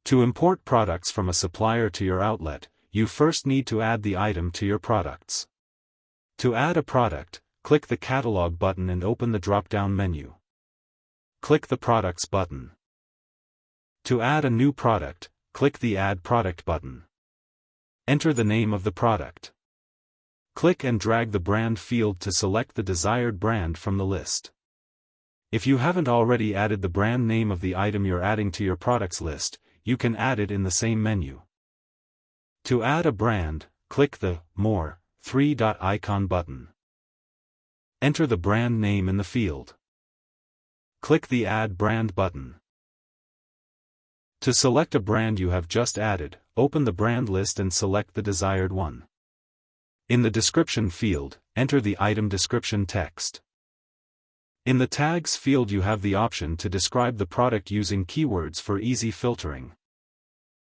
To import products from a supplier to your outlet, you first need to add the item to your products. To add a product, click the Catalog button and open the drop-down menu. Click the Products button. To add a new product, click the Add Product button. Enter the name of the product. Click and drag the brand field to select the desired brand from the list. If you haven't already added the brand name of the item you're adding to your products list, you can add it in the same menu. To add a brand, click the More, three-dot icon button. Enter the brand name in the field. Click the Add Brand button. To select a brand you have just added, open the brand list and select the desired one. In the description field, enter the item description text. In the tags field you have the option to describe the product using keywords for easy filtering.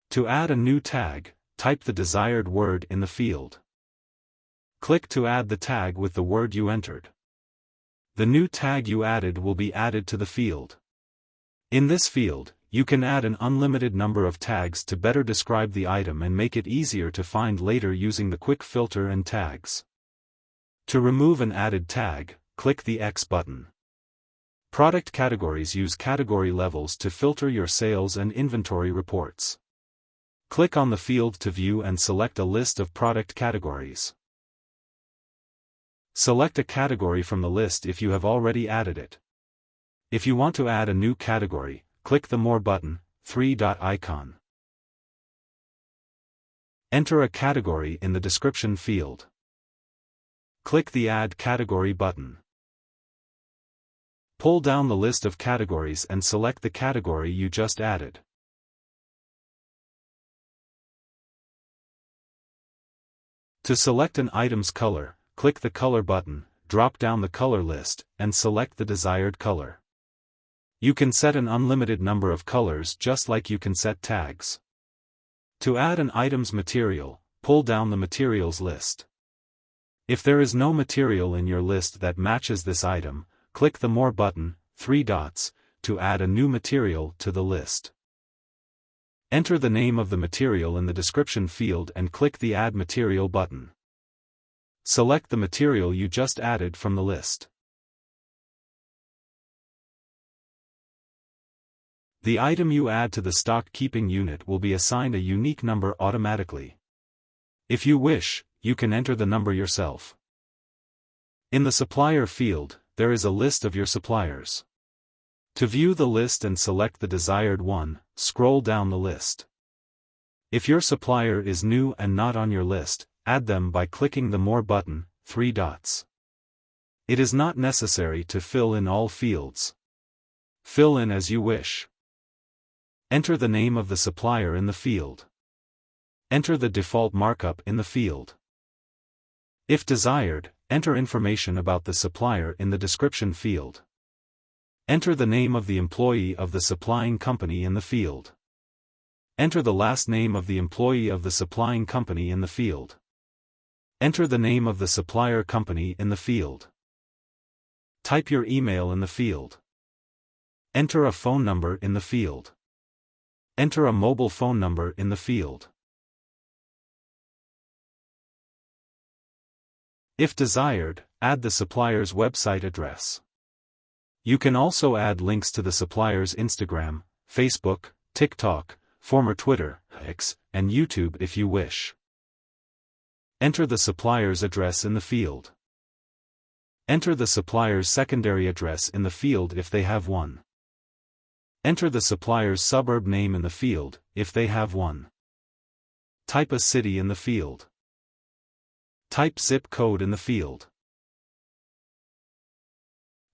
To add a new tag, type the desired word in the field. Click to add the tag with the word you entered. The new tag you added will be added to the field. In this field, you can add an unlimited number of tags to better describe the item and make it easier to find later using the quick filter and tags. To remove an added tag, click the X button. Product categories use category levels to filter your sales and inventory reports. Click on the field to view and select a list of product categories. Select a category from the list if you have already added it. If you want to add a new category, click the More button, three-dot icon. Enter a category in the description field. Click the Add Category button. Pull down the list of categories and select the category you just added. To select an item's color, click the Color button, drop down the color list, and select the desired color. You can set an unlimited number of colors just like you can set tags. To add an item's material, pull down the materials list. If there is no material in your list that matches this item, click the More button, three dots, to add a new material to the list. Enter the name of the material in the description field and click the Add Material button. Select the material you just added from the list. The item you add to the stock keeping unit will be assigned a unique number automatically. If you wish, you can enter the number yourself. In the supplier field, there is a list of your suppliers. To view the list and select the desired one, scroll down the list. If your supplier is new and not on your list, add them by clicking the More button, three dots. It is not necessary to fill in all fields. Fill in as you wish. Enter the name of the supplier in the field. Enter the default markup in the field. If desired, enter information about the supplier in the description field. Enter the name of the employee of the supplying company in the field. Enter the last name of the employee of the supplying company in the field. Enter the name of the supplier company in the field. Type your email in the field. Enter a phone number in the field. Enter a mobile phone number in the field. If desired, add the supplier's website address. You can also add links to the supplier's Instagram, Facebook, TikTok, former Twitter, X, and YouTube if you wish. Enter the supplier's address in the field. Enter the supplier's secondary address in the field if they have one. Enter the supplier's suburb name in the field, if they have one. Type a city in the field. Type zip code in the field.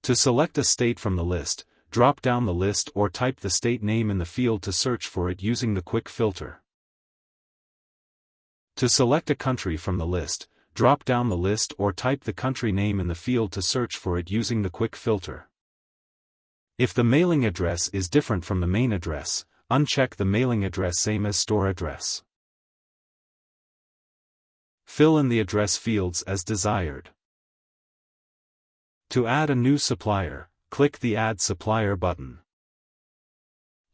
To select a state from the list, drop down the list or type the state name in the field to search for it using the quick filter. To select a country from the list, drop down the list or type the country name in the field to search for it using the quick filter. If the mailing address is different from the main address, uncheck the mailing address same as store address. Fill in the address fields as desired. To add a new supplier, click the Add Supplier button.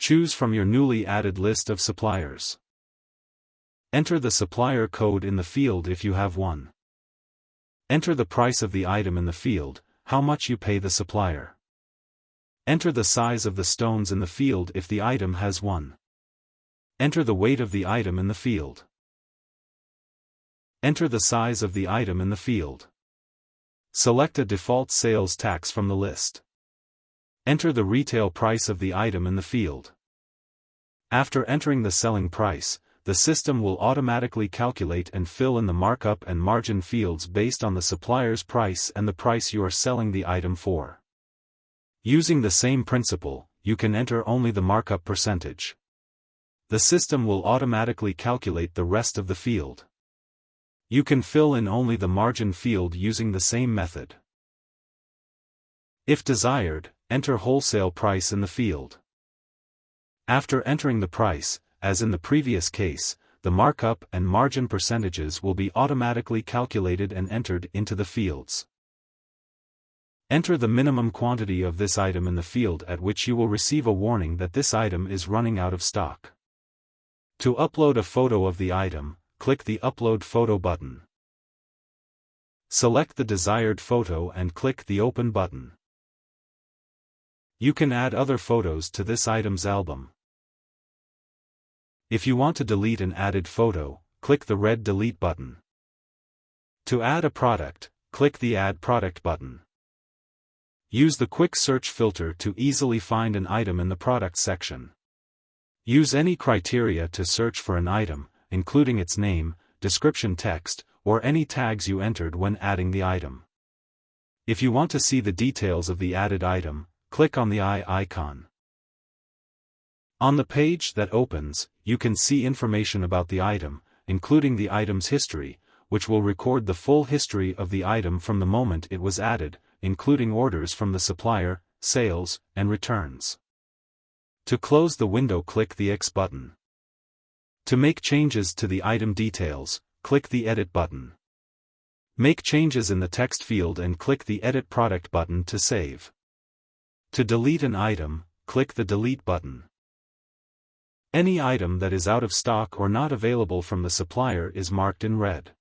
Choose from your newly added list of suppliers. Enter the supplier code in the field if you have one. Enter the price of the item in the field, how much you pay the supplier. Enter the size of the stones in the field if the item has one. Enter the weight of the item in the field. Enter the size of the item in the field. Select a default sales tax from the list. Enter the retail price of the item in the field. After entering the selling price, the system will automatically calculate and fill in the markup and margin fields based on the supplier's price and the price you are selling the item for. Using the same principle, you can enter only the markup percentage. The system will automatically calculate the rest of the field. You can fill in only the margin field using the same method. If desired, enter wholesale price in the field. After entering the price, as in the previous case, the markup and margin percentages will be automatically calculated and entered into the fields. Enter the minimum quantity of this item in the field at which you will receive a warning that this item is running out of stock. To upload a photo of the item, click the Upload Photo button. Select the desired photo and click the Open button. You can add other photos to this item's album. If you want to delete an added photo, click the red Delete button. To add a product, click the Add Product button. Use the quick search filter to easily find an item in the product section. Use any criteria to search for an item, including its name, description text, or any tags you entered when adding the item. If you want to see the details of the added item, click on the eye icon. On the page that opens, you can see information about the item, including the item's history, which will record the full history of the item from the moment it was added, including orders from the supplier, sales, and returns. To close the window, click the X button. To make changes to the item details, click the Edit button. Make changes in the text field and click the Edit Product button to save. To delete an item, click the Delete button. Any item that is out of stock or not available from the supplier is marked in red.